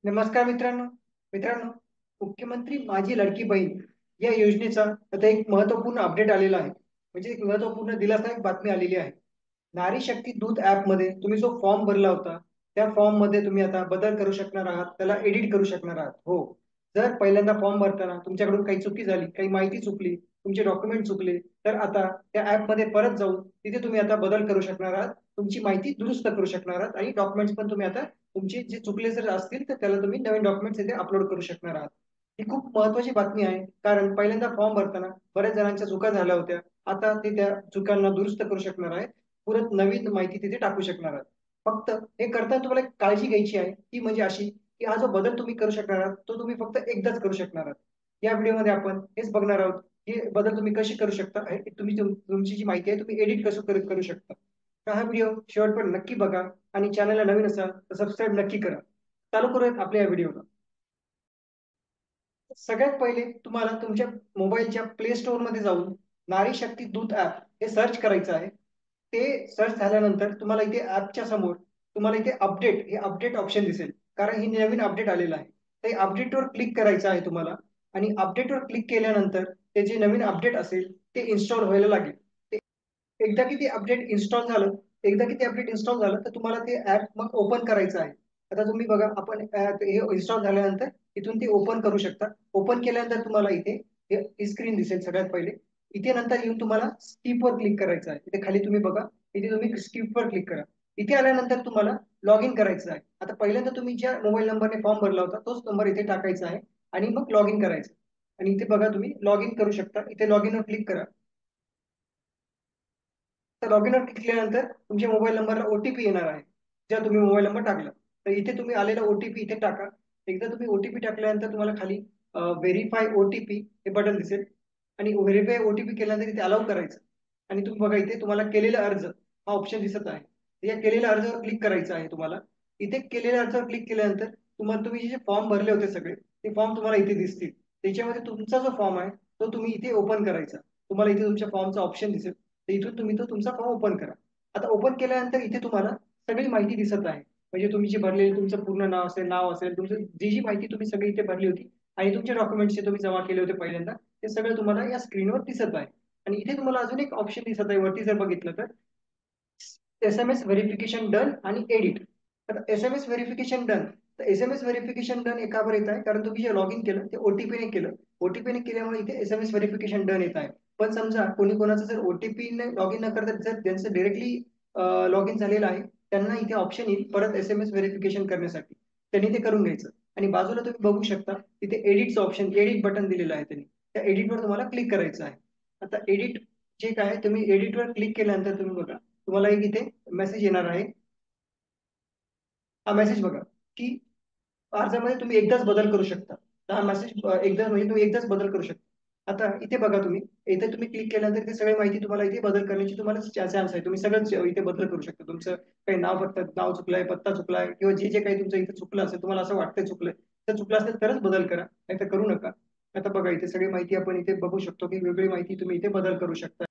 नमस्कार मित्रांनो. मित्रांनो, मुख्यमंत्री माझी लाडकी बहीण या योजनेचा आता एक महत्त्वपूर्ण अपडेट आलेला आहे. म्हणजे एक महत्त्वपूर्ण दिलासादायक बातमी आलेली आहे. नारी शक्ती दूत ॲपमध्ये तुम्ही जो फॉर्म भरला होता, त्या फॉर्ममध्ये तुम्ही आता बदल करू शकणार आहात. त्याला एडिट करू शकणार आहात. हो. जर पहिल्यांदा फॉर्म भरताना तुमच्याकडून काही चुकी झाली, काही माहिती चुकली, तुमचे डॉक्युमेंट चुकले, तर आता त्या ॲपमध्ये परत जाऊन तिथे तुम्ही आता बदल करू शकणार आहात. तुमची माहिती दुरुस्त करू शकणार आहात आणि डॉक्युमेंट्स पण तुम्ही आता तुमचे जे चुकले जर असतील तर त्याला तुम्ही नवीन डॉक्युमेंट्स इथे अपलोड करू शकणार आहात. ही खूप महत्वाची बातमी आहे, कारण पहिल्यांदा फॉर्म भरताना बऱ्याच जणांच्या चुका झाल्या होत्या. आता ते त्या चुकांना दुरुस्त करू शकणार आहेत. परत नवीन माहिती तिथे टाकू शकणार आहात. फक्त हे करताना तुम्हाला एक काळजी घ्यायची आहे, ती म्हणजे अशी की हा जो बदल तुम्ही करू शकणार आहात तो तुम्ही फक्त एकदाच करू शकणार आहात. या व्हिडिओमध्ये आपण हेच बघणार आहोत, हे बदल तुम्ही कसे करू शकता. तुम्ही तुमची जी माहिती आहे तुम्ही एडिट कसं करू शकता. तर हा व्हिडिओ शेवटपर्यंत नक्की बघा आणि चॅनलला नवीन असाल तर सबस्क्राईब नक्की करा. चालू करूयात आपल्या या व्हिडिओला. सगळ्यात पहिले तुम्हाला तुमच्या मोबाईलच्या प्ले स्टोअर मध्ये जाऊन नारी शक्ती दूत ऍप हे सर्च करायचं आहे. ते सर्च झाल्यानंतर तुम्हाला इथे ऍपच्या समोर तुम्हाला इथे अपडेट हे अपडेट ऑप्शन दिसेल, कारण ही नवीन अपडेट आलेलं आहे. ते अपडेटवर क्लिक करायचं आहे तुम्हाला. आणि अपडेटवर क्लिक केल्यानंतर ते जे नवीन अपडेट असेल ते इन्स्टॉल व्हायला लागेल. एकदा की ते अपडेट इन्स्टॉल झालं एकदा की ते अपडेट इन्स्टॉल झालं तर तुम्हाला ते ऍप मग ओपन करायचं आहे. आता तुम्ही बघा, आपण हे इन्स्टॉल झाल्यानंतर इथून ते ओपन करू शकता. ओपन केल्यानंतर तुम्हाला इथे ही स्क्रीन दिसेल सगळ्यात पहिले. इथे नंतर येऊन तुम्हाला स्किप वर क्लिक करायचं आहे. इथे खाली तुम्ही बघा, इथे तुम्ही स्किप वर क्लिक करा. इथे आल्यानंतर तुम्हाला लॉग इन करायचं आहे. आता पहिल्यांदा तुम्ही ज्या मोबाईल नंबरने फॉर्म भरला होता तोच नंबर इथे टाकायचा आहे आणि मग लॉग इन करायचं. आणि इथे बघा, तुम्ही लॉग इन करू शकता. इथे लॉग इनवर क्लिक करा. तर लॉग इनवर क्लिक केल्यानंतर तुमच्या मोबाईल नंबरला ओटीपी येणार आहे, ज्या तुम्ही मोबाईल नंबर टाकला. तर इथे तुम्ही आलेला ओटीपी इथे टाका. एकदा तुम्ही ओटीपी टाकल्यानंतर तुम्हाला खाली व्हेरीफाय ओटीपी हे बटन दिसेल. आणि व्हेरीफाय ओटीपी केल्यानंतर इथे अलाउ करायचं. आणि तुम्ही बघा, इथे तुम्हाला केलेला अर्ज हा ऑप्शन दिसत आहे. तर या केलेल्या अर्जावर क्लिक करायचं आहे तुम्हाला. इथे केलेल्या अर्जावर क्लिक केल्यानंतर तुम्हाला तुम्ही जे फॉर्म भरले होते सगळे ते फॉर्म तुम्हाला इथे दिसतील. त्याच्यामध्ये तुमचा जो फॉर्म आहे तो तुम्ही इथे ओपन करायचा. तुम्हाला इथे तुमच्या फॉर्मचा ऑप्शन दिसेल. तर इथून तुम्ही तो तुमचा फॉर्म ओपन करा. आता ओपन केल्यानंतर इथे तुम्हाला सगळी माहिती दिसत आहे. म्हणजे तुम्ही जे भरलेले तुमचं पूर्ण नाव असेल, तुमचं जी जी माहिती तुम्ही सगळी इथे भरली होती आणि तुमचे डॉक्युमेंट्स जे तुम्ही जमा केले होते पहिल्यांदा, ते सगळं तुम्हाला या स्क्रीनवर दिसत आहे. आणि इथे तुम्हाला अजून एक ऑप्शन दिसत आहे वरती जर बघितलं तर, SMS व्हेरिफिकेशन डन आणि एडिट. तर SMS व्हेरिफिकेशन डन. तर SMS व्हेरिफिकेशन डन एका वर येत आहे, कारण तुम्ही जे लॉग इन केलं ते ओटीपीने केलं. ओटीपीने केल्यामुळे इथे SMS व्हेरिफिकेशन डन येत आहे. पण समजा कोणी कोणाचं जर ओटीपीने लॉग इन न करता जर त्यांचं डायरेक्टली लॉग इन झालेलं आहे, त्यांना इथे ऑप्शन येईल परत SMS व्हेरिफिकेशन करण्यासाठी. त्यांनी ते करून घ्यायचं. आणि बाजूला तुम्ही बघू शकता तिथे एडिटचं ऑप्शन, एडिट बटन दिलेलं आहे त्यांनी. त्या एडिटवर तुम्हाला क्लिक करायचं आहे. आता एडिट जे काय आहे, तुम्ही एडिटवर क्लिक केल्यानंतर तुम्ही बघा, तुम्हाला एक इथे मेसेज येणार आहे. हा मेसेज बघा की अर्जामध्ये तुम्ही एकदाच बदल करू शकता. तर हा मेसेज एकदा म्हणजे तुम्ही एकदाच बदल करू शकता. आता इथे बघा, तुम्ही इथे तुम्ही क्लिक केल्यानंतर इथे सगळी माहिती तुम्हाला इथे बदल करण्याची तुम्हाला चान्स आहे. तुम्ही सगळंच इथे बदल करू शकता. तुमचं काही नाव, फक्त नाव चुकलंय, पत्ता चुकलाय, किंवा जे जे काही तुमचं इथे चुकलं असेल, तुम्हाला असं वाटतंय चुकलंय, तर चुकलं असेल तरच बदल करा, नाही तर करू नका. आता बघा, इथे सगळी माहिती आपण इथे बघू शकतो की वेगळी माहिती तुम्ही इथे बदल करू शकता.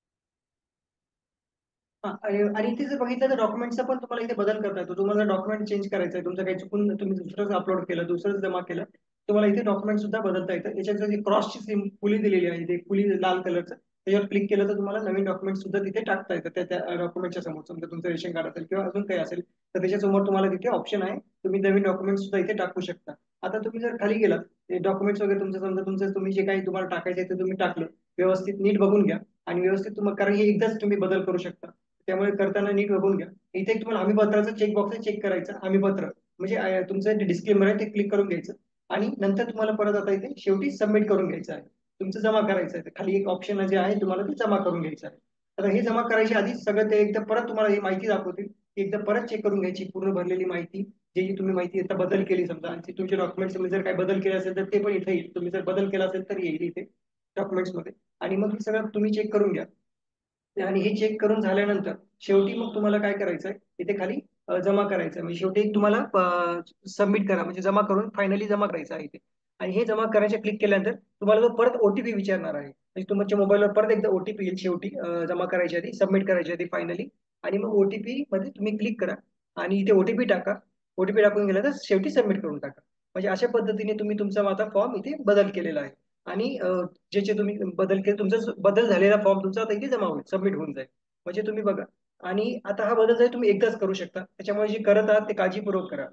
हा, आणि इथे जर बघितलं तर डॉक्युमेंटचा पण तुम्हाला इथे बदल करता येतो. तुम्हाला डॉक्युमेंट चेंज करायचं आहे, तुमचं काही चुकून तुम्ही दुसरंच अपलोड केलं, दुसरंच जमा केलं, तुम्हाला इथे डॉक्युमेंट सुद्धा बदलता येतं. याच्यात जी क्रॉसची सिम फुली दिलेली आहे, ते फुली लाल कलरचं, त्याच्यावर क्लिक केलं तर तुम्हाला नवीन डॉक्युमेंट सुद्धा तिथे टाकता येतं. त्या डॉक्युमेंटच्या समोर समजा तुमचं रेशन कार्ड असेल किंवा अजून काही असेल, तर त्याच्यासमोर तुम्हाला तिथे ऑप्शन आहे, तुम्ही नवीन डॉक्युमेंट सुद्धा इथे टाकू शकता. आता तुम्ही जर खाली गेलात, ते डॉक्युमेंट्स वगैरे तुमचं समजा तुमचं तुम्ही जे काही तुम्हाला टाकायचं आहे ते तुम्ही टाकलं, व्यवस्थित नीट बघून घ्या. आणि व्यवस्थित तुम्हाला, कारण हे एकदाच तुम्ही बदल करू शकता, त्यामुळे करताना नीट बघून घ्या. इथे एक तुम्हाला हमीपत्राचं चेक बॉक्स आहे, चेक करायचं हमीपत्र म्हणजे तुमचं जे डिस्क्लेमर आहे ते क्लिक करून घ्यायचं. आणि नंतर तुम्हाला परत आता इथे शेवटी सबमिट करून घ्यायचं आहे. तुमचं जमा करायचं आहे, खाली एक ऑप्शन जे आहे तुम्हाला ते जमा करून घ्यायचं आहे. आता हे जमा करायच्या आधी सगळं ते एकदा परत तुम्हाला ही माहिती दाखवतील, की एकदा परत चेक करून घ्यायची पूर्ण भरलेली माहिती. जे जी तुम्ही माहिती आता बदल केली समजा, आणि तुमचे डॉक्युमेंट्स जर काही बदल केले असेल तर ते पण इथे येईल. तुम्ही जर बदल केला असेल तर येईल इथे डॉक्युमेंट्स मध्ये. आणि मग हे सगळं तुम्ही चेक करून घ्या. आणि हे चेक करून झाल्यानंतर शेवटी मग तुम्हाला काय करायचंय, इथे खाली जमा करायचं म्हणजे शेवटी तुम्हाला सबमिट करा, म्हणजे जमा करून फायनली जमा करायचं आहे इथे. आणि हे जमा करायचे क्लिक केल्यानंतर तुम्हाला तो परत ओटीपी विचारणार आहे, म्हणजे तुमच्या मोबाईलवर परत एकदा ओटीपी येईल शेवटी जमा करायच्या आधी, सबमिट करायच्या आधी फायनली. आणि मग ओटीपी मध्ये तुम्ही क्लिक करा आणि इथे ओटीपी टाका. ओटीपी टाकून गेल्यानंतर शेवटी सबमिट करून टाका. म्हणजे अशा पद्धतीने तुम्ही तुमचा आता फॉर्म इथे बदल केलेला आहे. आणि ज्याचे तुम्ही बदल केले, तुमचा बदल झालेला फॉर्म तुमचा आता इथे जमा होईल, सबमिट होऊन जाईल. म्हणजे तुम्ही बघा. आणि आता हा बदल तुम्ही एकदाच करू शकता, त्याच्यामुळे जे करत आहात ते काळजीपूर्वक करा.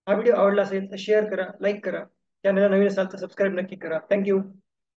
हा व्हिडिओ आवडला असेल तर शेअर करा, लाईक करा. चॅनलला नवीन असाल तर सबस्क्राईब नक्की करा. थँक्यू.